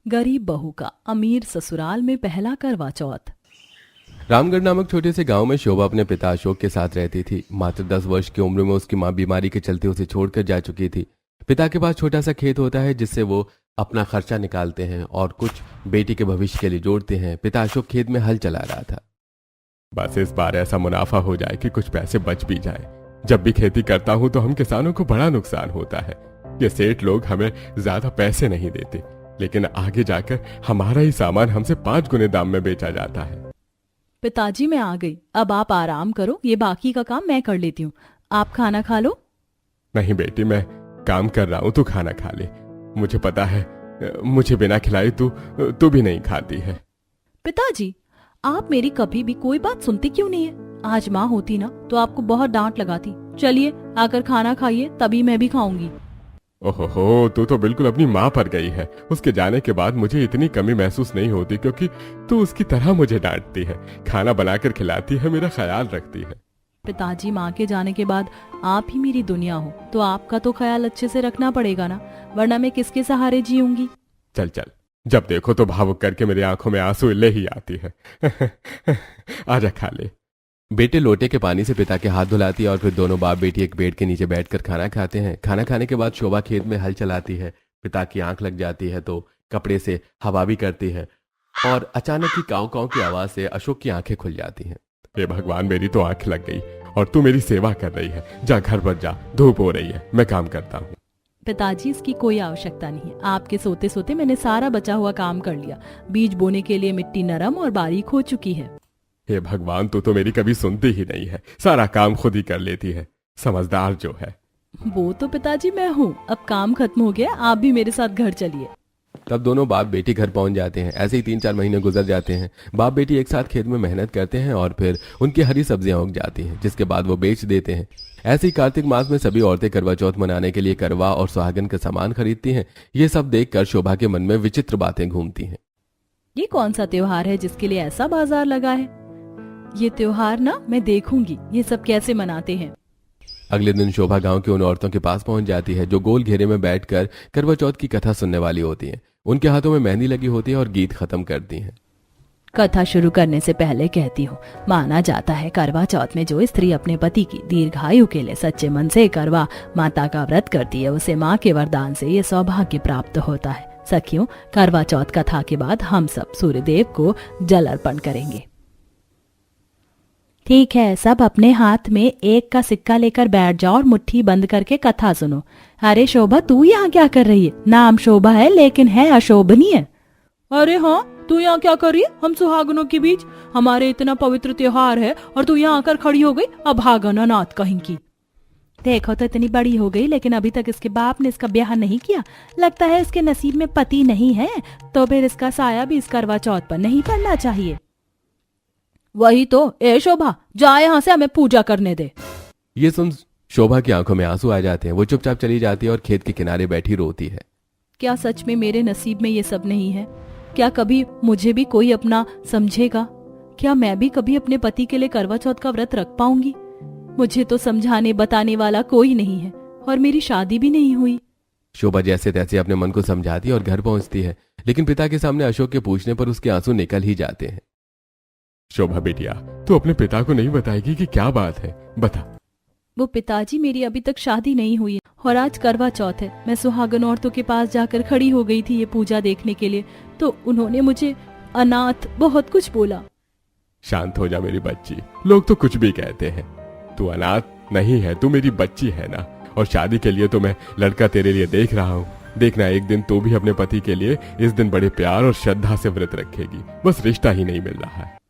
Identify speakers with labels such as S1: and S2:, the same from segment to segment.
S1: गरीब बहू का अमीर ससुराल में पहला करवा चौथ।
S2: रामगढ़ नामक छोटे से गांव में शोभा अपने पिता अशोक के साथ रहती थी। मात्र 10 वर्ष की उम्र में उसकी मां बीमारी के चलते उसे छोड़कर जा चुकी थी। पिता के पास छोटा सा खेत होता है जिससे वो अपना खर्चा निकालते हैं और कुछ बेटी के भविष्य के लिए जोड़ते हैं। पिता अशोक खेत में हल चला रहा था।
S3: बस इस बार ऐसा मुनाफा हो जाए कि कुछ पैसे बच भी जाए। जब भी खेती करता हूं तो हम किसानों को बड़ा नुकसान होता है। ये सेठ लोग हमें ज्यादा पैसे नहीं देते, लेकिन आगे जाकर हमारा ही सामान हमसे 5 गुने दाम में बेचा जाता है।
S1: पिताजी मैं आ गई, अब आप आराम करो, ये बाकी का काम मैं कर लेती हूँ। आप खाना खा लो।
S3: नहीं बेटी, मैं काम कर रहा हूं, तू खाना खा ले। मुझे पता है मुझे बिना खिलाए तू भी नहीं खाती है।
S1: पिताजी आप मेरी कभी भी कोई बात सुनते क्यों नहीं है? आज माँ होती ना तो आपको बहुत डांट लगाती। चलिए आकर खाना खाइए, तभी मैं भी खाऊंगी।
S3: ओहो, तू तो बिल्कुल अपनी माँ पर गई है। उसके जाने के बाद मुझे इतनी कमी महसूस नहीं होती, क्योंकि तू उसकी तरह मुझे डांटती है, खाना बनाकर खिलाती है, मेरा ख्याल रखती है।
S1: पिताजी माँ के जाने के बाद आप ही मेरी दुनिया हो, तो आपका तो ख्याल अच्छे से रखना पड़ेगा ना, वरना मैं किसके सहारे जीऊंगी।
S3: चल चल, जब देखो तो भावुक करके मेरी आंखों में आंसू ले ही आती है। आजा खा ले।
S2: बेटे लोटे के पानी से पिता के हाथ धुलाती है और फिर दोनों बाप बेटी एक पेड़ के नीचे बैठकर खाना खाते हैं। खाना खाने के बाद शोभा खेत में हल चलाती है। पिता की आंख लग जाती है तो कपड़े से हवा भी करती है और अचानक ही काव काव की आवाज से अशोक की आंखें खुल जाती हैं।
S3: हे भगवान, मेरी तो आंख लग गई और तू मेरी सेवा कर रही है। जा घर पर जा, धूप हो रही है, मैं काम करता हूँ।
S1: पिताजी इसकी कोई आवश्यकता नहीं है, आपके सोते सोते मैंने सारा बचा हुआ काम कर लिया। बीज बोने के लिए मिट्टी नरम और बारीक हो चुकी है।
S3: हे भगवान, तू तो मेरी कभी सुनती ही नहीं है, सारा काम खुद ही कर लेती है, समझदार जो है।
S1: वो तो पिताजी मैं हूँ, अब काम खत्म हो गया, आप भी मेरे साथ घर चलिए।
S2: तब दोनों बाप बेटी घर पहुंच जाते हैं। ऐसे ही 3-4 महीने गुजर जाते हैं। बाप बेटी एक साथ खेत में मेहनत करते हैं और फिर उनकी हरी सब्जियां उग जाती हैं, जिसके बाद वो बेच देते हैं। ऐसे ही कार्तिक मास में सभी औरतें करवा चौथ मनाने के लिए करवा और सुहागन का सामान खरीदती हैं। ये सब देखकर शोभा के मन में विचित्र बातें घूमती हैं।
S1: ये कौन सा त्योहार है जिसके लिए ऐसा बाजार लगा है? ये त्योहार ना मैं देखूंगी ये सब कैसे मनाते हैं।
S2: अगले दिन शोभा गांव की उन औरतों के पास पहुंच जाती है जो गोल घेरे में बैठकर करवा चौथ की कथा सुनने वाली होती हैं। उनके हाथों में मेहंदी लगी होती है और गीत खत्म करती हैं।
S1: कथा शुरू करने से पहले कहती हूँ, माना जाता है करवा चौथ में जो स्त्री अपने पति की दीर्घायु के लिए सच्चे मन से करवा माता का व्रत करती है, उसे माँ के वरदान से ये सौभाग्य प्राप्त होता है। सखियों, करवा चौथ कथा के बाद हम सब सूर्यदेव को जल अर्पण करेंगे। ठीक है, सब अपने हाथ में 1 का सिक्का लेकर बैठ जाओ और मुट्ठी बंद करके कथा सुनो। अरे शोभा, तू यहाँ क्या कर रही है? नाम शोभा है लेकिन है अशोभनीय। अरे हाँ, तू यहाँ क्या कर रही है? हम सुहागनों के बीच, हमारे इतना पवित्र त्योहार है और तू यहाँ आकर खड़ी हो गई। अभागन अनाथ कहीं की। देखो तो इतनी बड़ी हो गई लेकिन अभी तक इसके बाप ने इसका ब्याह नहीं किया। लगता है इसके नसीब में पति नहीं है, तो फिर इसका साया भी इस करवा चौथ पर नहीं पड़ना चाहिए। वही तो। ए शोभा, जा यहाँ से, हमें पूजा करने दे।
S2: ये सुन शोभा की आंखों में आंसू आ जाते हैं। वो चुपचाप चली जाती है और खेत के किनारे बैठी रोती है।
S1: क्या सच में मेरे नसीब में ये सब नहीं है? क्या कभी मुझे भी कोई अपना समझेगा? क्या मैं भी कभी अपने पति के लिए करवा चौथ का व्रत रख पाऊंगी? मुझे तो समझाने बताने वाला कोई नहीं है और मेरी शादी भी नहीं हुई।
S2: शोभा जैसे तैसे अपने मन को समझाती है और घर पहुंचती है, लेकिन पिता के सामने अशोक के पूछने पर उसके आंसू निकल ही जाते हैं।
S3: शोभा बेटिया, तू अपने पिता को नहीं बताएगी कि क्या बात है? बता।
S1: वो पिताजी, मेरी अभी तक शादी नहीं हुई है और आज करवा चौथ है। मैं सुहागन औरतों के पास जाकर खड़ी हो गई थी ये पूजा देखने के लिए, तो उन्होंने मुझे अनाथ बहुत कुछ बोला।
S3: शांत हो जा मेरी बच्ची, लोग तो कुछ भी कहते हैं। तू अनाथ नहीं है, तू मेरी बच्ची है ना। और शादी के लिए तो मैं लड़का तेरे लिए देख रहा हूँ। देखना, एक दिन तू भी अपने पति के लिए इस दिन बड़े प्यार और श्रद्धा से व्रत रखेगी। बस रिश्ता ही नहीं मिल रहा है।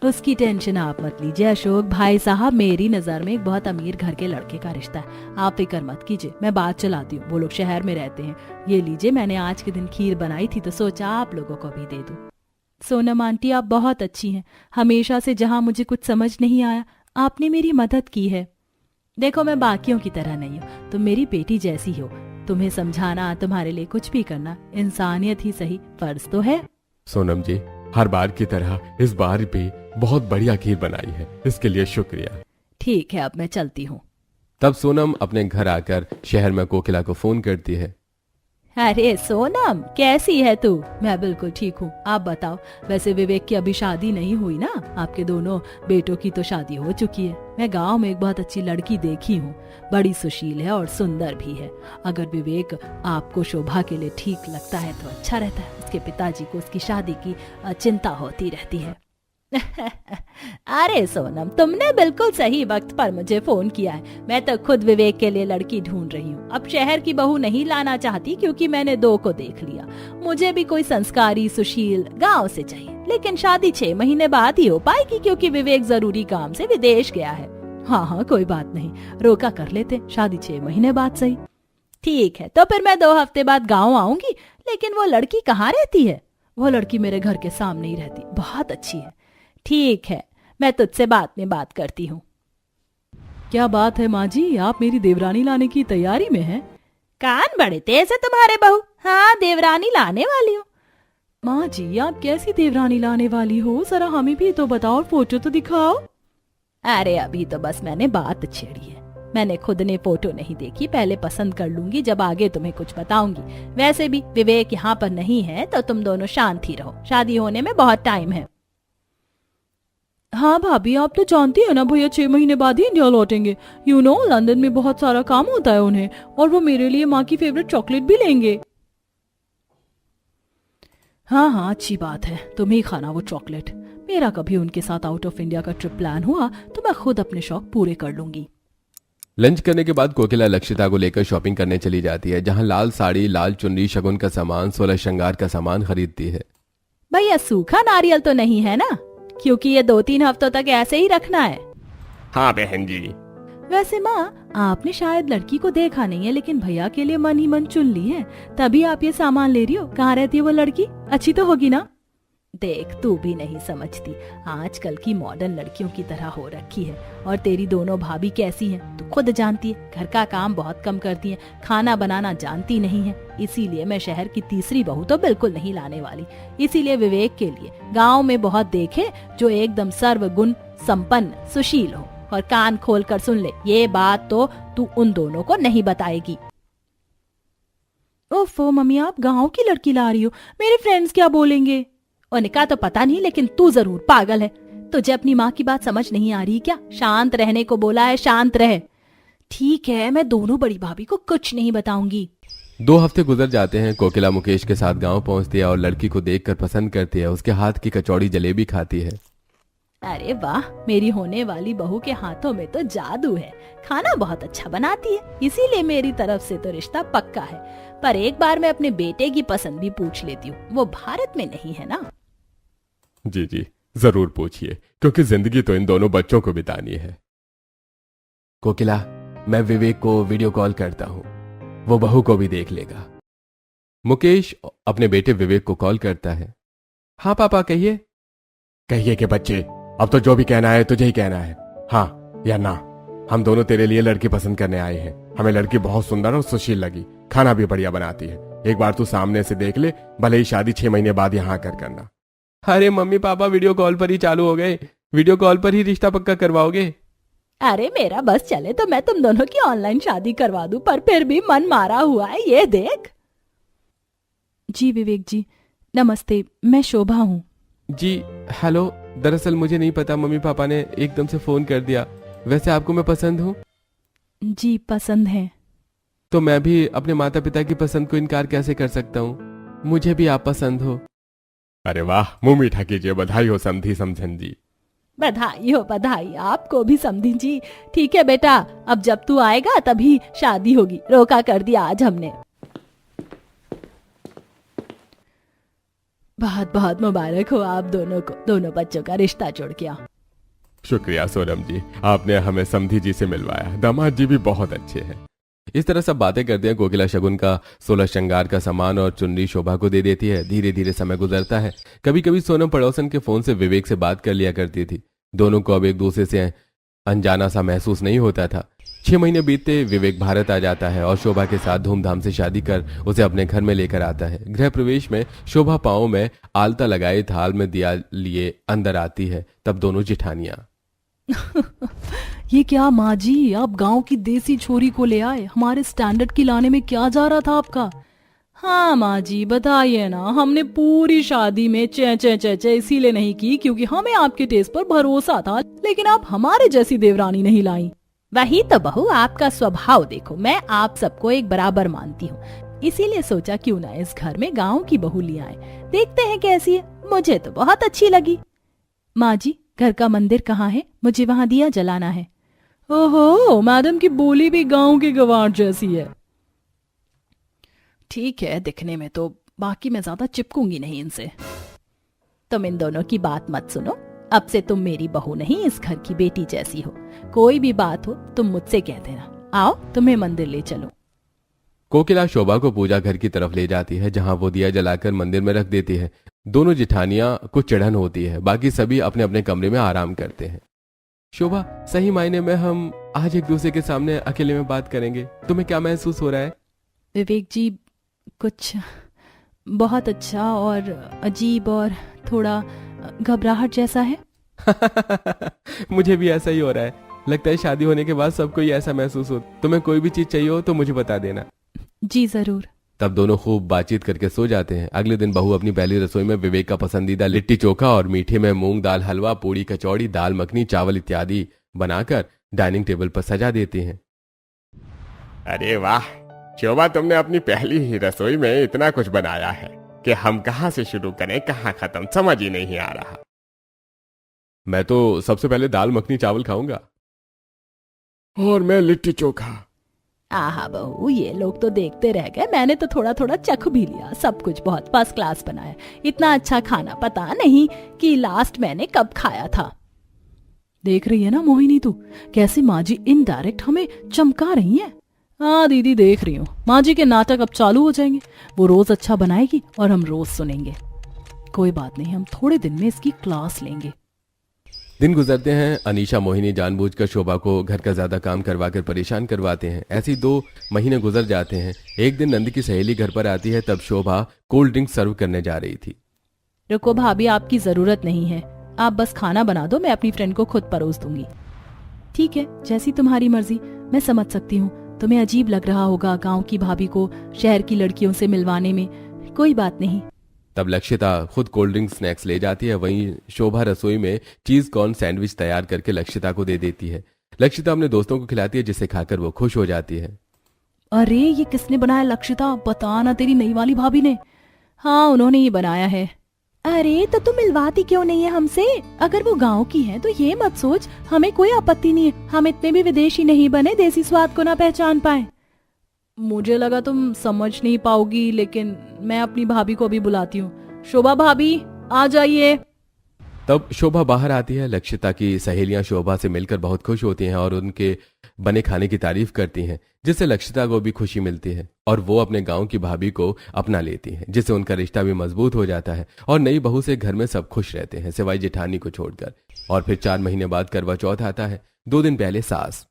S1: उसकी टेंशन आप मत लीजिए अशोक भाई साहब, मेरी नजर में एक बहुत अमीर घर के लड़के का रिश्ता है। आप फिक्र मत कीजिए, मैं बात चलाती हूँ। वो लोग शहर में रहते हैं। ये लीजिए, मैंने आज के दिन खीर बनाई थी तो सोचा आप लोगों को भी दे दूं। सोनम आंटी, आप बहुत अच्छी हैं। हमेशा से जहाँ मुझे कुछ समझ नहीं आया, आपने मेरी मदद की है। देखो, मैं बाकियों की तरह नहीं हूँ, तुम मेरी बेटी जैसी हो। तुम्हें समझाना, तुम्हारे लिए कुछ भी करना इंसानियत ही सही फर्ज तो है।
S3: सोनम जी, हर बार की तरह इस बार भी बहुत बढ़िया खीर बनाई है, इसके लिए शुक्रिया।
S1: ठीक है, अब मैं चलती हूँ।
S2: तब सोनम अपने घर आकर शहर में कोकिला को फोन करती है।
S1: अरे सोनम, कैसी है तू? मैं बिल्कुल ठीक हूँ, आप बताओ। वैसे विवेक की अभी शादी नहीं हुई ना? आपके दोनों बेटों की तो शादी हो चुकी है। मैं गांव में एक बहुत अच्छी लड़की देखी हूँ, बड़ी सुशील है और सुंदर भी है। अगर विवेक आपको शोभा के लिए ठीक लगता है तो अच्छा रहता है। उसके पिताजी को उसकी शादी की चिंता होती रहती है। अरे सोनम, तुमने बिल्कुल सही वक्त पर मुझे फोन किया है। मैं तो खुद विवेक के लिए लड़की ढूंढ रही हूँ। अब शहर की बहू नहीं लाना चाहती क्योंकि मैंने 2 को देख लिया। मुझे भी कोई संस्कारी सुशील गांव से चाहिए, लेकिन शादी 6 महीने बाद ही हो पाएगी क्योंकि विवेक जरूरी काम से विदेश गया है। हाँ, कोई बात नहीं, रोका कर लेते, शादी 6 महीने बाद सही। ठीक है, तो फिर मैं 2 हफ्ते बाद गाँव आऊंगी। लेकिन वो लड़की कहाँ रहती है? वो लड़की मेरे घर के सामने ही रहती, बहुत अच्छी है। ठीक है, मैं तुझसे बाद में बात करती हूँ। क्या बात है माँ जी, आप मेरी देवरानी लाने की तैयारी में हैं? कान बड़े तेज है तुम्हारे बहू। हाँ, देवरानी लाने वाली हूँ। माँ जी, आप कैसी देवरानी लाने वाली हो? जरा हमें भी तो बताओ, फोटो तो दिखाओ। अरे अभी तो बस मैंने बात छेड़ी है। मैंने खुद ने फोटो नहीं देखी, पहले पसंद कर लूंगी, जब आगे तुम्हें कुछ बताऊंगी। वैसे भी विवेक यहाँ पर नहीं है तो तुम दोनों शांत ही रहो, शादी होने में बहुत टाइम है। हाँ भाभी, आप तो जानती है ना भैया 6 महीने बाद ही इंडिया लौटेंगे। लंदन में बहुत सारा काम होता है उन्हें, और वो मेरे लिए माँ की फेवरेट चॉकलेट भी लेंगे। हाँ, अच्छी बात है, तुम ही खाना वो चॉकलेट। मेरा कभी उनके साथ आउट ऑफ इंडिया का ट्रिप प्लान हुआ तो मैं खुद अपने शौक पूरे कर लूंगी।
S2: लंच करने के बाद कोकिला लक्षिता को लेकर शॉपिंग करने चली जाती है, जहां लाल साड़ी, लाल चुनरी, शगुन का सामान, 16 श्रृंगार का सामान खरीदती है।
S1: भैया सूखा नारियल तो नहीं है ना? क्योंकि ये 2-3 हफ्तों तक ऐसे ही रखना है।
S3: हाँ बहन जी।
S1: वैसे माँ, आपने शायद लड़की को देखा नहीं है, लेकिन भैया के लिए मन ही मन चुन ली है, तभी आप ये सामान ले रही हो। कहाँ रहती है वो लड़की? अच्छी तो होगी ना? देख, तू भी नहीं समझती, आजकल की मॉडर्न लड़कियों की तरह हो रखी है। और तेरी दोनों भाभी कैसी हैं, तू खुद जानती है। घर का काम बहुत कम करती हैं, खाना बनाना जानती नहीं है। इसीलिए मैं शहर की तीसरी बहू तो बिल्कुल नहीं लाने वाली। इसीलिए विवेक के लिए गांव में बहुत देखे जो एकदम सर्वगुण संपन्न सुशील हो। और कान खोल कर सुन ले, ये बात तो तू उन दोनों को नहीं बताएगी। ओफो मम्मी, आप गाँव की लड़की ला रही हो, मेरे फ्रेंड्स क्या बोलेंगे? उनका तो पता नहीं, लेकिन तू जरूर पागल है। तुझे अपनी माँ की बात समझ नहीं आ रही क्या? शांत रहने को बोला है, शांत रहे। ठीक है, मैं दोनों बड़ी भाभी को कुछ नहीं बताऊंगी।
S2: 2 हफ्ते गुजर जाते हैं। कोकिला मुकेश के साथ गांव पहुंचती है और लड़की को देखकर पसंद करती है। उसके हाथ की कचौड़ी जलेबी खाती है।
S1: अरे वाह, मेरी होने वाली बहू के हाथों में तो जादू है। खाना बहुत अच्छा बनाती है, इसीलिए मेरी तरफ से तो रिश्ता पक्का है। पर एक बार मैं अपने बेटे की पसंद भी पूछ लेती हूँ, वो भारत में नहीं है ना?
S3: जी जी, जरूर पूछिए, क्योंकि जिंदगी तो इन दोनों बच्चों को बितानी है।
S2: कोकिला, मैं विवेक को वीडियो कॉल करता हूँ, वो बहू को भी देख लेगा। मुकेश अपने बेटे विवेक को कॉल करता है। हाँ पापा, कहिए।
S3: कहिए कि बच्चे, अब तो जो भी कहना है तुझे ही कहना है, हाँ या ना। हम दोनों तेरे लिए लड़की पसंद करने आए हैं। हमें लड़की बहुत सुंदर और सुशील लगी, खाना भी बढ़िया बनाती है। एक बार तू सामने से देख ले, भले ही शादी 6 महीने बाद यहाँ आकर करना।
S2: अरे मम्मी पापा वीडियो कॉल पर ही चालू हो गए, वीडियो कॉल पर ही रिश्ता पक्का करवाओगे?
S1: अरे मेरा बस चले तो मैं तुम दोनों की ऑनलाइन शादी करवा दूं, पर फिर भी मन मारा हुआ है, ये देख। जी विवेक जी, नमस्ते, मैं शोभा हूँ।
S2: जी हेलो, दरअसल मुझे नहीं पता, मम्मी पापा ने एकदम से फोन कर दिया। वैसे आपको मैं पसंद हूँ?
S1: जी पसंद है।
S2: तो मैं भी अपने माता पिता की पसंद को इनकार कैसे कर सकता हूँ? मुझे भी आप पसंद हो।
S3: अरे वाह, मुंह मीठा कीजिए। बधाई हो समधी समझन जी।
S1: बधाई हो, बधाई आपको भी समधी जी। ठीक है बेटा, अब जब तू आएगा तभी शादी होगी, रोका कर दिया आज हमने। बहुत बहुत मुबारक हो आप दोनों को, दोनों बच्चों का रिश्ता जुड़ गया।
S3: शुक्रिया सोनम जी, आपने हमें समधी जी से मिलवाया। दामाद जी भी बहुत अच्छे हैं।
S2: इस तरह सब बातें करते हैं। कोकिला शगुन का 16 श्रृंगार का सामान और चुनरी शोभा को दे देती है। धीरे धीरे समय गुजरता है। कभी कभी सोनम पड़ोसन के फोन से विवेक से बात कर लिया करती थी। दोनों को अब एक दूसरे से अनजाना सा महसूस नहीं होता था। 6 महीने बीतते विवेक भारत आ जाता है और शोभा के साथ धूमधाम से शादी कर उसे अपने घर में लेकर आता है। गृह प्रवेश में शोभा पांव में आलता लगाए थाल में दिया लिए अंदर आती है। तब दोनों जिठानियां
S1: ये क्या माँ जी, आप गांव की देसी छोरी को ले आए? हमारे स्टैंडर्ड की लाने में क्या जा रहा था आपका? हाँ माँ जी बताइए ना, हमने पूरी शादी में चे चे चे चे इसीलिए नहीं की क्योंकि हमें आपके टेस्ट पर भरोसा था, लेकिन आप हमारे जैसी देवरानी नहीं लाई। वही तो बहू, आपका स्वभाव देखो, मैं आप सबको एक बराबर मानती हूँ, इसीलिए सोचा क्यों ना इस घर में गाँव की बहू ले आए, देखते हैं कैसी है। मुझे तो बहुत अच्छी लगी। माँ जी घर का मंदिर कहाँ है, मुझे वहाँ दिया जलाना है। ओहो, मैडम की बोली भी गाँव की गवार जैसी है। ठीक है दिखने में तो, बाकी मैं ज्यादा चिपकूंगी नहीं इनसे। तुम इन दोनों की बात मत सुनो, अब से तुम मेरी बहू नहीं इस घर की बेटी जैसी हो। कोई भी बात हो तुम मुझसे कह देना। आओ तुम्हें मंदिर ले चलो।
S2: कोकिला शोभा को पूजा घर की तरफ ले जाती है, जहां वो दिया जलाकर मंदिर में रख देती है। दोनों जिठानियां को चिढ़न होती है, बाकी सभी अपने अपने कमरे में आराम करते हैं। शोभा, सही मायने में हम आज एक दूसरे के सामने अकेले में बात करेंगे, तुम्हें क्या महसूस हो रहा है?
S1: विवेक जी, कुछ बहुत अच्छा और अजीब और थोड़ा घबराहट जैसा है।
S2: मुझे भी ऐसा ही हो रहा है। लगता है शादी होने के बाद सबको ही ऐसा महसूस हो। तुम्हें कोई भी चीज चाहिए हो तो मुझे बता देना।
S1: जी जरूर।
S2: तब दोनों खूब बातचीत करके सो जाते हैं। अगले दिन बहू अपनी पहली रसोई में विवेक का पसंदीदा लिट्टी चोखा और मीठे में मूंग दाल हलवा, पूड़ी कचौड़ी, दाल मखनी, चावल इत्यादि बनाकर डाइनिंग टेबल पर सजा देती हैं।
S3: अरे वाह शोभा, तुमने अपनी पहली ही रसोई में इतना कुछ बनाया है कि हम कहाँ से शुरू करें कहाँ खत्म, समझ ही नहीं आ रहा।
S2: मैं तो सबसे पहले दाल मखनी चावल खाऊंगा।
S3: और मैं लिट्टी चोखा।
S1: आहा बहू, ये लोग तो देखते रह गए, मैंने तो थोड़ा थोड़ा चख भी लिया। सब कुछ बहुत फर्स्ट क्लास बनाया। इतना अच्छा खाना पता नहीं कि लास्ट मैंने कब खाया था। देख रही है ना मोहिनी तू, कैसे माँ जी इनडायरेक्ट हमें चमका रही है। हाँ दीदी देख रही हूँ, माँ जी के नाटक अब चालू हो जाएंगे। वो रोज अच्छा बनाएगी और हम रोज सुनेंगे। कोई बात नहीं, हम थोड़े दिन में इसकी क्लास लेंगे।
S2: दिन गुजरते हैं। अनीशा मोहिनी जानबूझकर शोभा को घर का ज्यादा काम करवाकर परेशान करवाते हैं। ऐसे ही 2 महीने गुजर जाते हैं। एक दिन नंद की सहेली घर पर आती है, तब शोभा कोल्ड ड्रिंक सर्व करने जा रही थी।
S1: रुको भाभी, आपकी जरूरत नहीं है, आप बस खाना बना दो, मैं अपनी फ्रेंड को खुद परोस दूंगी। ठीक है, जैसी तुम्हारी मर्जी। मैं समझ सकती हूँ तुम्हें अजीब लग रहा होगा गाँव की भाभी को शहर की लड़कियों से मिलवाने में। कोई बात नहीं।
S2: तब लक्षिता खुद कोल्ड ड्रिंक स्नैक्स ले जाती है। वहीं शोभा रसोई में चीज कॉर्न सैंडविच तैयार करके लक्षिता को दे देती है। लक्षिता अपने दोस्तों को खिलाती है, जिसे खाकर वो खुश हो जाती है।
S1: अरे ये किसने बनाया लक्षिता, बता ना, तेरी नई वाली भाभी ने? हाँ उन्होंने ही बनाया है। अरे तो तुम मिलवाती क्यों नहीं है हमसे? अगर वो गांव की है तो ये मत सोच, हमें कोई आपत्ति नहीं है। हम इतने भी विदेशी नहीं बने देसी स्वाद को ना पहचान पाए। मुझे लगा तुम समझ नहीं पाओगी, लेकिन मैं अपनी भाभी को भी बुलाती हूँ। शोभा भाभी आ जाइए।
S2: तब शोभा बाहर आती है। लक्षिता की सहेलियां शोभा से मिलकर बहुत खुश होती हैं और उनके बने खाने की तारीफ करती हैं, जिससे लक्षिता को भी खुशी मिलती है और वो अपने गांव की भाभी को अपना लेती हैं, जिससे उनका रिश्ता भी मजबूत हो जाता है और नई बहू से घर में सब खुश रहते हैं, सिवाय जेठानी को छोड़कर। और फिर 4 महीने बाद करवा चौथ आता है। 2 दिन पहले सास।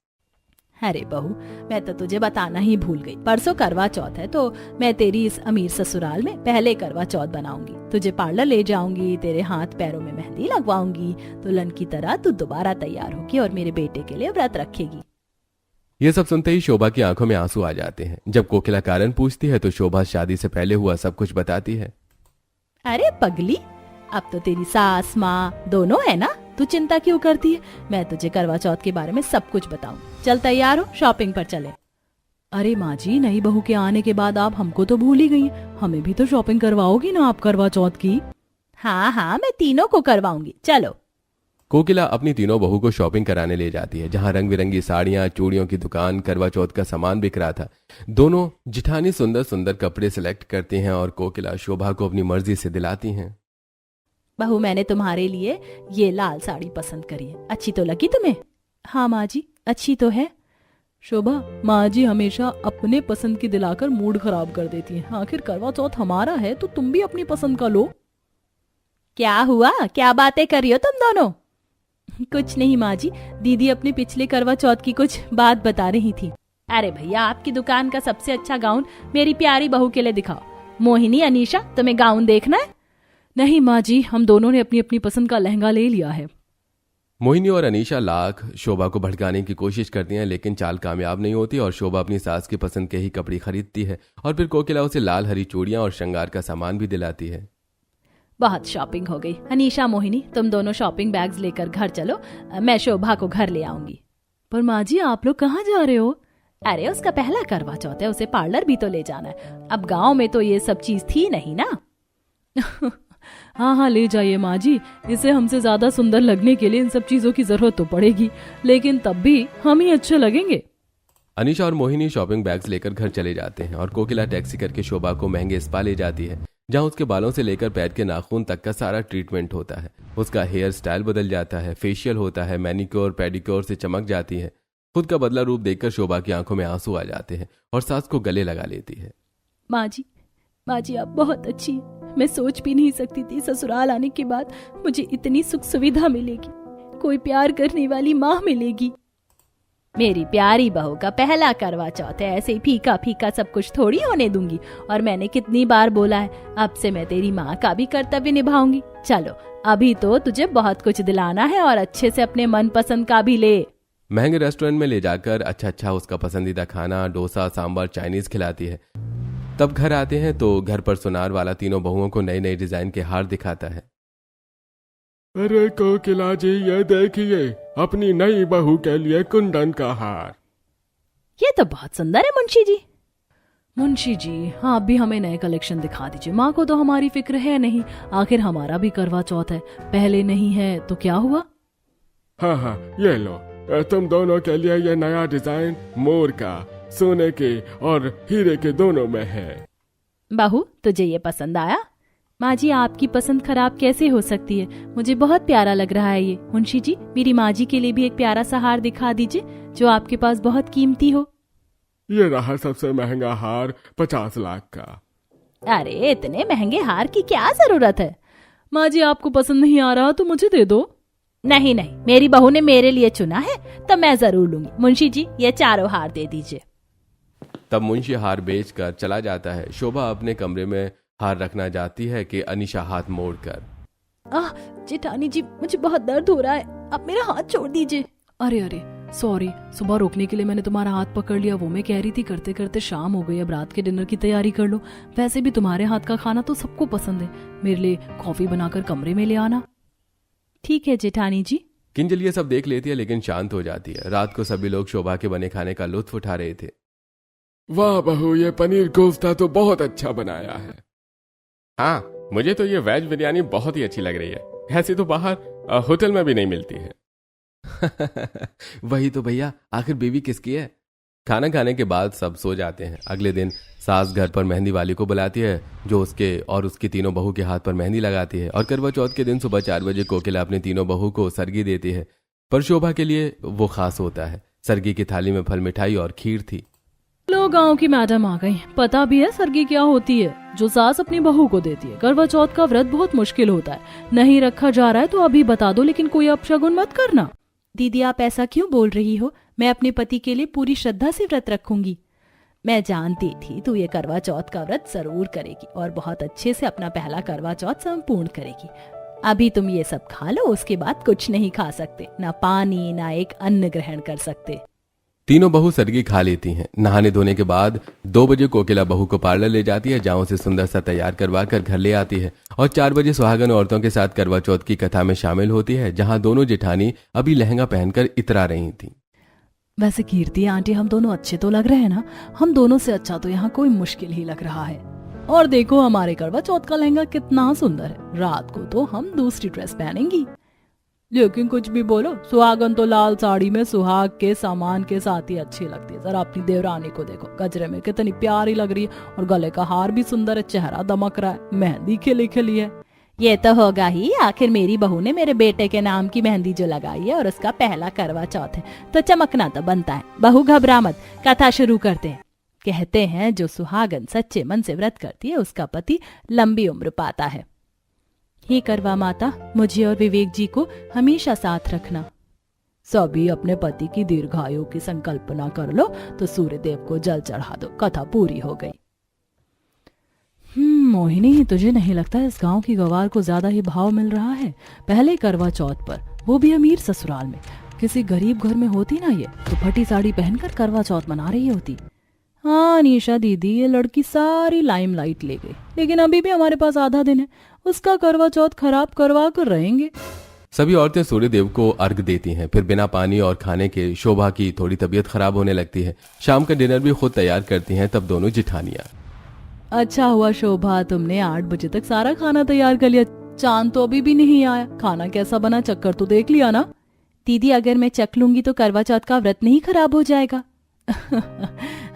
S1: अरे बहू, मैं तो तुझे बताना ही भूल गई, परसों करवा चौथ है, तो मैं तेरी इस अमीर ससुराल में पहले करवा चौथ बनाऊंगी। तुझे पार्लर ले जाऊंगी, तेरे हाथ पैरों में मेहंदी लगवाऊंगी, दुल्हन की तरह तू दोबारा तैयार होगी और मेरे बेटे के लिए व्रत रखेगी।
S2: ये सब सुनते ही शोभा की आंखों में आंसू आ जाते हैं। जब कोकिला कारण पूछती है तो शोभा शादी से पहले हुआ सब कुछ बताती है।
S1: अरे पगली, अब तो तेरी सास माँ दोनों है ना, तू चिंता क्यों करती है? मैं तुझे करवा चौथ के बारे में सब कुछ बताऊं। चल तैयार हो, शॉपिंग पर चले। अरे माँ जी, नई बहू के आने के बाद आप हमको तो भूल ही गई, हमें भी तो शॉपिंग करवाओगी ना आप करवा चौथ की? हाँ हाँ, मैं तीनों को करवाऊंगी, चलो।
S2: कोकिला अपनी तीनों बहू को शॉपिंग कराने ले जाती है, जहां रंग बिरंगी साड़ियां, चूड़ियों की दुकान, करवा चौथ का सामान बिक रहा था। दोनों जिठानी सुंदर सुंदर कपड़े सिलेक्ट करती हैं और कोकिला शोभा को अपनी मर्जी से दिलाती हैं।
S1: बहू, मैंने तुम्हारे लिए ये लाल साड़ी पसंद करी है, अच्छी तो लगी तुम्हें? हाँ माँ जी, अच्छी तो है। शोभा, माँ जी हमेशा अपने पसंद की दिलाकर मूड खराब कर देती है। आखिर करवा चौथ हमारा है तो तुम भी अपनी पसंद का लो। क्या हुआ, क्या बातें कर रही हो तुम दोनों? कुछ नहीं माँ जी, दीदी अपने पिछले करवा चौथ की कुछ बात बता रही थी। अरे भैया, आपकी दुकान का सबसे अच्छा गाउन मेरी प्यारी बहू के लिए दिखाओ। मोहिनी, अनीशा, तुम्हें गाउन देखना है? नहीं माँ जी, हम दोनों ने अपनी अपनी पसंद का लहंगा ले लिया है।
S2: मोहिनी और अनीशा लाख शोभा को भड़काने की कोशिश करती हैं, लेकिन चाल कामयाब नहीं होती और शोभा अपनी सास की पसंद के ही कपड़े खरीदती है और फिर कोकिला उसे लाल हरी चूड़ियां और श्रृंगार का सामान भी दिलाती है।
S1: बहुत शॉपिंग हो गई। अनीशा मोहिनी तुम दोनों शॉपिंग बैग्स लेकर घर चलो, मैं शोभा को घर ले आऊंगी। पर माँ जी आप लोग कहाँ जा रहे हो? अरे उसका पहला करवा चौथ है, उसे पार्लर भी तो ले जाना है। अब गांव में तो ये सब चीज थी नहीं ना। हाँ हाँ ले जाइए माँ जी, इसे हमसे ज्यादा सुंदर लगने के लिए इन सब चीजों की जरूरत तो पड़ेगी, लेकिन तब भी हम ही अच्छे लगेंगे।
S2: अनीशा और मोहिनी शॉपिंग बैग्स लेकर घर चले जाते हैं और कोकिला टैक्सी करके शोभा को महंगे स्पा ले जाती है, जहां उसके बालों से लेकर पैर के नाखून तक का सारा ट्रीटमेंट होता है। उसका हेयर स्टाइल बदल जाता है, फेशियल होता है, मैनिक्योर पेडिक्योर से चमक जाती है। खुद का बदला रूप देखकर शोभा की आंखों में आंसू आ जाते हैं और सास को गले लगा लेती है।
S1: माँ जी आप बहुत अच्छी है। मैं सोच भी नहीं सकती थी ससुराल आने के बाद मुझे इतनी सुख सुविधा मिलेगी, कोई प्यार करने वाली माँ मिलेगी। मेरी प्यारी बहू का पहला करवा चौथ है, ऐसे ही फीका फीका सब कुछ थोड़ी होने दूंगी। और मैंने कितनी बार बोला है, अब से मैं तेरी माँ का भी कर्तव्य निभाऊंगी। चलो अभी तो तुझे बहुत कुछ दिलाना है और अच्छे से अपने मनपसंद का भी ले।
S2: महंगे रेस्टोरेंट में ले जाकर अच्छा उसका पसंदीदा खाना डोसा सांभर चाइनीज खिलाती है। तब घर आते हैं तो घर पर सुनार वाला तीनों बहुओं को नए नए डिजाइन के हार दिखाता है।
S3: अरे कोकिला जी ये देखिए, अपनी नई बहू के लिए कुंदन का हार।
S1: ये तो बहुत सुंदर है मुंशी जी। मुंशी जी हाँ, आप भी हमें नए कलेक्शन दिखा दीजिए। माँ को तो हमारी फिक्र है नहीं, आखिर हमारा भी करवा चौथ है, पहले नहीं है तो क्या हुआ।
S3: हाँ ये लो, तुम दोनों के लिए ये नया डिजाइन मोर का, सोने के और हीरे के दोनों में है।
S1: बहू तुझे ये पसंद आया? माँ जी आपकी पसंद खराब कैसे हो सकती है, मुझे बहुत प्यारा लग रहा है ये। मुंशी जी मेरी माँ जी के लिए भी एक प्यारा सा हार दिखा दीजिए जो आपके पास बहुत कीमती हो।
S3: ये रहा सबसे महंगा हार 50 लाख का।
S1: अरे इतने महंगे हार की क्या जरूरत है? माँ जी आपको पसंद नहीं आ रहा तो मुझे दे दो। नहीं मेरी बहू ने मेरे लिए चुना है तो मैं जरूर लूंगी। मुंशी जी ये चारों हार दे दीजिए।
S2: तब मुंशी हार बेचकर चला जाता है। शोभा अपने कमरे में हार रखना जाती है कि अनीशा हाथ मोड़कर,
S1: जेठानी जी मुझे बहुत दर्द हो रहा है, आप मेरा हाथ छोड़ दीजिए। अरे सॉरी, सुबह रोकने के लिए मैंने तुम्हारा हाथ पकड़ लिया। वो मैं कह रही थी करते करते शाम हो गई, अब रात के डिनर की तैयारी कर लो। वैसे भी तुम्हारे हाथ का खाना तो सबको पसंद है, मेरे लिए कॉफी बनाकर कमरे में ले आना। ठीक है जेठानी जी।
S2: किंजल ये सब देख लेती है लेकिन शांत हो जाती है। रात को सभी लोग शोभा के बने खाने का लुत्फ उठा रहे थे।
S3: वाह बहू, ये पनीर कोफ्ता तो बहुत अच्छा बनाया है। हाँ मुझे तो ये वेज बिरयानी बहुत ही अच्छी लग रही है, ऐसी तो बाहर होटल में भी नहीं मिलती है।
S2: वही तो भैया, आखिर बीवी किसकी है। खाना खाने के बाद सब सो जाते हैं। अगले दिन सास घर पर मेहंदी वाली को बुलाती है जो उसके और उसकी तीनों बहू के हाथ पर मेहंदी लगाती है। और करवा चौथ के दिन सुबह 4 बजे कोकिला अपनी तीनों बहू को सरगी देती है। पर शोभा के लिए वो खास होता है। सरगी की थाली में फल मिठाई और खीर थी।
S1: लो गांव की मैडम आ गई, पता भी है सरगी क्या होती है, जो सास अपनी बहू को देती है। करवा चौथ का व्रत बहुत मुश्किल होता है, नहीं रखा जा रहा है तो अभी बता दो, लेकिन कोई अपशगुन मत करना। दीदी आप ऐसा क्यों बोल रही हो? मैं अपने पति के लिए पूरी श्रद्धा से व्रत रखूंगी। मैं जानती थी तू ये करवा चौथ का व्रत जरूर करेगी और बहुत अच्छे से अपना पहला करवा चौथ संपूर्ण करेगी। अभी तुम ये सब खा लो, उसके बाद कुछ नहीं खा सकते, ना पानी ना एक अन्न ग्रहण कर सकते।
S2: तीनों बहू सरगी खा लेती हैं। नहाने धोने के बाद 2 बजे कोकिला बहू को पार्लर ले जाती है, जहां उसे सुंदर सा तैयार करवा कर घर ले आती है। और 4 बजे सुहागन औरतों के साथ करवा चौथ की कथा में शामिल होती है, जहां दोनों जेठानी अभी लहंगा पहनकर इतरा रही थी।
S1: वैसे कीर्ति आंटी हम दोनों अच्छे तो लग रहे हैं ना? हम दोनों से अच्छा तो यहाँ कोई मुश्किल ही लग रहा है। और देखो हमारे करवा चौथ का लहंगा कितना सुंदर है। रात को तो हम दूसरी ड्रेस पहनेंगी। लेकिन कुछ भी बोलो, सुहागन तो लाल साड़ी में सुहाग के सामान के साथ ही अच्छी लगती है। जरा अपनी देवरानी को देखो, गजरे में कितनी प्यारी लग रही है और गले का हार भी सुंदर है, चेहरा दमक रहा है, मेहंदी खिली खिली है। ये तो होगा ही, आखिर मेरी बहू ने मेरे बेटे के नाम की मेहंदी जो लगाई है और उसका पहला करवा चौथ है तो चमकना तो बनता है। बहू घबरा मत, कथा शुरू करते हैं। कहते हैं जो सुहागन सच्चे मन से व्रत करती है उसका पति लंबी उम्र पाता है। हे करवा माता, मुझे और विवेक जी को हमेशा साथ रखना। सभी अपने पति की दीर्घायु की संकल्पना कर लो तो सूर्य देव को जल चढ़ा दो। कथा पूरी हो गई। मोहिनी, तुझे नहीं लगता इस गांव की गवार को ज्यादा ही भाव मिल रहा है? पहले करवा चौथ पर, वो भी अमीर ससुराल में। किसी गरीब घर में होती ना ये, तो फटी साड़ी पहनकर करवा चौथ मना रही होती। हाँ निशा दीदी, ये लड़की सारी लाइमलाइट ले गई, लेकिन अभी भी हमारे पास आधा दिन है, उसका करवा चौथ खराब करवा कर रहेंगे।
S2: सभी औरतें सूर्य देव को अर्घ देती हैं। फिर बिना पानी और खाने के शोभा की थोड़ी तबीयत खराब होने लगती है। शाम का डिनर भी खुद तैयार करती हैं। तब दोनों जिठानियां,
S1: अच्छा हुआ शोभा, तुमने 8 बजे तक सारा खाना तैयार कर लिया। चांद तो अभी भी नहीं आया, खाना कैसा बना चक्कर तो देख लिया ना? दीदी अगर मैं चख लूंगी तो करवा चौथ का व्रत नहीं खराब हो जाएगा?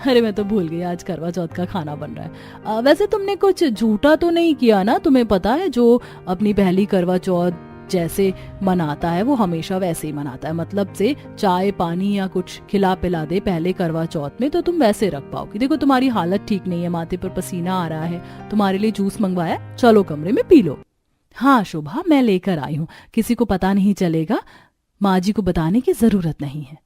S1: अरे मैं तो भूल गई आज करवा चौथ का खाना बन रहा है। वैसे तुमने कुछ झूठा तो नहीं किया ना? तुम्हें पता है जो अपनी पहली करवा चौथ जैसे मनाता है वो हमेशा वैसे ही मनाता है, मतलब से चाय पानी या कुछ खिला पिला दे पहले करवा चौथ में तो तुम वैसे रख पाओगी। देखो तुम्हारी हालत ठीक नहीं है, माथे पर पसीना आ रहा है, तुम्हारे लिए जूस मंगवाया, चलो कमरे में पी लो। हाँ शोभा, मैं लेकर आई हूँ, किसी को पता नहीं चलेगा, माँ जी को बताने की जरूरत नहीं है।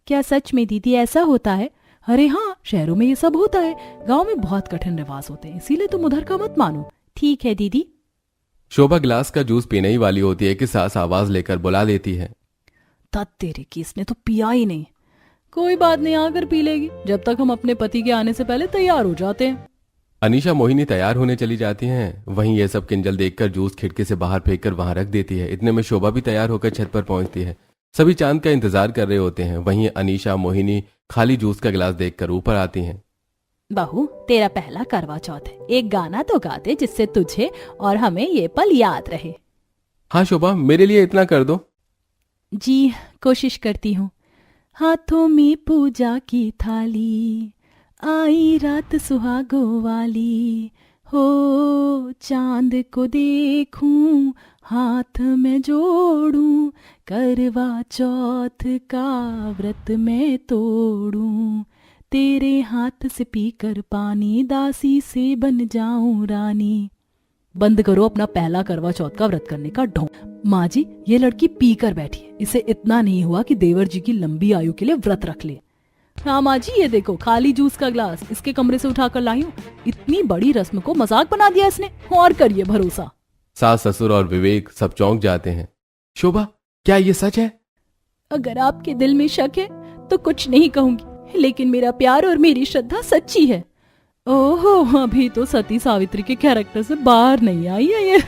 S1: क्या सच में दीदी ऐसा होता है? अरे हाँ, शहरों में ये सब होता है, गाँव में बहुत कठिन रिवाज होते हैं, इसीलिए तुम उधर का मत मानो। ठीक है दीदी।
S2: शोभा गिलास का जूस पीने ही वाली होती है कि सास आवाज लेकर बुला लेती है।
S1: तत तेरे की, इसने तो पिया ही नहीं। कोई बात नहीं, आकर पी लेगी, जब तक हम अपने पति के आने से पहले तैयार हो जाते हैं।
S2: अनीशा मोहिनी तैयार होने चली जाती हैं। वहीं ये सब किंजल देखकर जूस खिड़की से बाहर फेंककर वहां रख देती है। इतने में शोभा भी तैयार होकर छत पर पहुंचती है। सभी चांद का इंतजार कर रहे होते हैं। वहीं अनीशा मोहिनी खाली जूस का गिलास देखकर ऊपर आती हैं।
S1: बहू, तेरा पहला करवा चौथ है, एक गाना तो गा दे जिससे तुझे और हमें ये पल याद रहे।
S2: हाँ शोभा, मेरे लिए इतना कर दो।
S1: जी कोशिश करती हूँ। हाथों में पूजा की थाली, आई रात सुहागों वाली, हो चांद को देखूं हाथ में जोड़ूं, करवा चौथ का व्रत में तोड़ूं, तेरे हाथ से पीकर पानी, दासी से बन जाऊं रानी। बंद करो अपना पहला करवा चौथ का व्रत करने का ढोंग। माँ जी, ये लड़की पी कर बैठी है, इसे इतना नहीं हुआ कि देवर जी की लंबी आयु के लिए व्रत रख ले। हाँ माँ जी, ये देखो खाली जूस का ग्लास इसके कमरे से उठाकर लाई हूँ। इतनी बड़ी रस्म को मजाक बना दिया इसने, और करिए भरोसा।
S2: सास ससुर और विवेक सब चौंक जाते हैं। शोभा, क्या ये सच है?
S1: अगर आपके दिल में शक है तो कुछ नहीं कहूंगी, लेकिन मेरा प्यार और मेरी श्रद्धा सच्ची है। ओहो, अभी तो सती सावित्री के कैरेक्टर से बाहर नहीं आई है ये।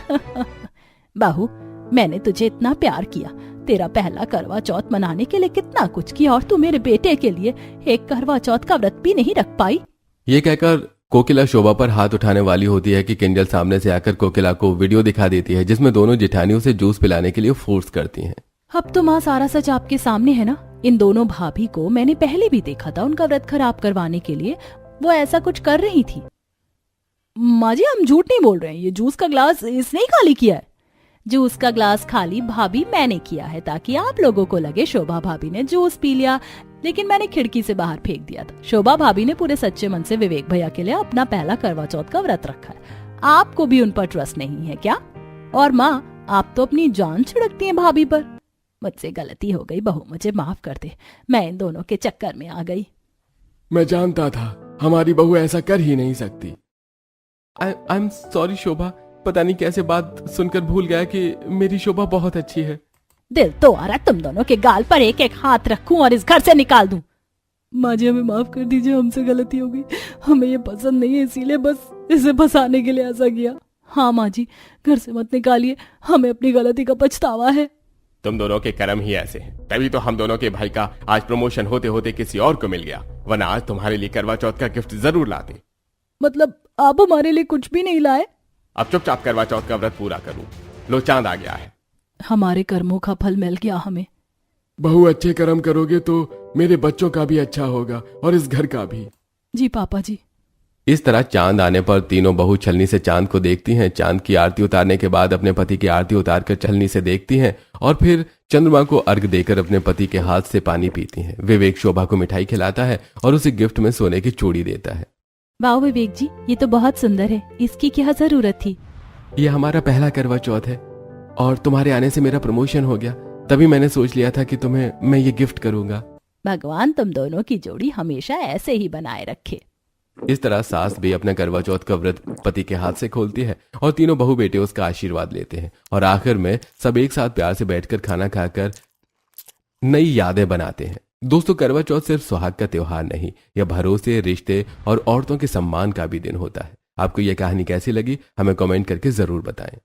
S1: बाहू, मैंने तुझे इतना प्यार किया, तेरा पहला करवा चौथ मनाने के लिए कितना कुछ किया, और तू मेरे बेटे के लिए एक करवा चौथ का व्रत भी नहीं रख पाई। ये
S2: कहकर कोकिला शोभा पर हाथ उठाने वाली होती है कि किंजल सामने से आकर कोकिला को वीडियो दिखा देती है जिसमें दोनों जेठानियों से जूस पिलाने के लिए फोर्स करती हैं।
S1: अब तो माँ सारा सच आपके सामने है ना। इन दोनों भाभी को मैंने पहले भी देखा था, उनका व्रत खराब करवाने के लिए वो ऐसा कुछ कर रही थी। माँ जी, हम झूठ नहीं बोल रहे हैं, ये जूस का ग्लास इसने ही खाली किया है। जूस का ग्लास खाली भाभी मैंने किया है, ताकि आप लोगों को लगे शोभा भाभी ने जूस पी लिया, लेकिन मैंने खिड़की से बाहर फेंक दिया था। शोभा भाभी ने पूरे सच्चे मन से विवेक भैया के लिए अपना पहला करवा चौथ का व्रत रखा है। आपको भी उन पर ट्रस्ट नहीं है क्या? और माँ, आप तो अपनी जान छिड़कती हैं भाभी पर। मुझसे गलती हो गई बहू, मुझे माफ कर दे, मैं इन दोनों के चक्कर में आ गई।
S3: मैं जानता था हमारी बहू ऐसा कर ही नहीं सकती।
S2: आई एम सॉरी शोभा, पता नहीं कैसे बात सुनकर भूल गया कि मेरी शोभा बहुत अच्छी है।
S1: दिल तो आ रहा तुम दोनों के गाल पर एक एक हाथ रखूं और इस घर से निकाल दूं। माँ जी, हमें माफ कर दीजिए, हमसे गलती हो गई, हमें ये पसंद नहीं है, इसीलिए बस इसे फंसाने के लिए ऐसा किया। हाँ माँ जी, घर से मत निकालिए, हमें अपनी गलती का पछतावा है।
S3: तुम दोनों के कर्म ही ऐसे हैं, तभी तो हम दोनों के भाई का आज प्रमोशन होते होते किसी और को मिल गया, वरना आज तुम्हारे लिए करवा चौथ का गिफ्ट जरूर लाते।
S1: मतलब आप हमारे लिए कुछ भी नहीं लाए?
S3: अब चुपचाप करवा चौथ का व्रत पूरा करूं। लो, चांद आ गया है।
S1: हमारे कर्मों का फल मिल गया हमें।
S3: बहू, अच्छे कर्म करोगे तो मेरे बच्चों का भी अच्छा होगा और इस घर का भी।
S1: जी पापा जी।
S2: इस तरह चांद आने पर तीनों बहू छलनी से चांद को देखती हैं। चांद की आरती उतारने के बाद अपने पति की आरती उतारकर छलनी से देखती हैं और फिर चंद्रमा को अर्घ देकर अपने पति के हाथ से पानी पीती हैं। विवेक शोभा को मिठाई खिलाता है और उसे गिफ्ट में सोने की चूड़ी देता है।
S1: वाह विवेक जी, ये तो बहुत सुंदर है, इसकी क्या जरूरत थी?
S2: ये हमारा पहला करवा चौथ है और तुम्हारे आने से मेरा प्रमोशन हो गया, तभी मैंने सोच लिया था कि तुम्हें मैं ये गिफ्ट करूंगा।
S1: भगवान तुम दोनों की जोड़ी हमेशा ऐसे ही बनाए रखे।
S2: इस तरह सास भी अपना करवा चौथ का व्रत पति के हाथ से खोलती है और तीनों बहू बेटे उसका आशीर्वाद लेते हैं और आखिर में सब एक साथ प्यार से बैठकर खाना खाकर नई यादें बनाते हैं। दोस्तों, करवा चौथ सिर्फ सुहाग का त्योहार नहीं, यह भरोसे, रिश्ते और औरतों के सम्मान का भी दिन होता है। आपको यह कहानी कैसी लगी हमें कमेंट करके जरूर बताएं।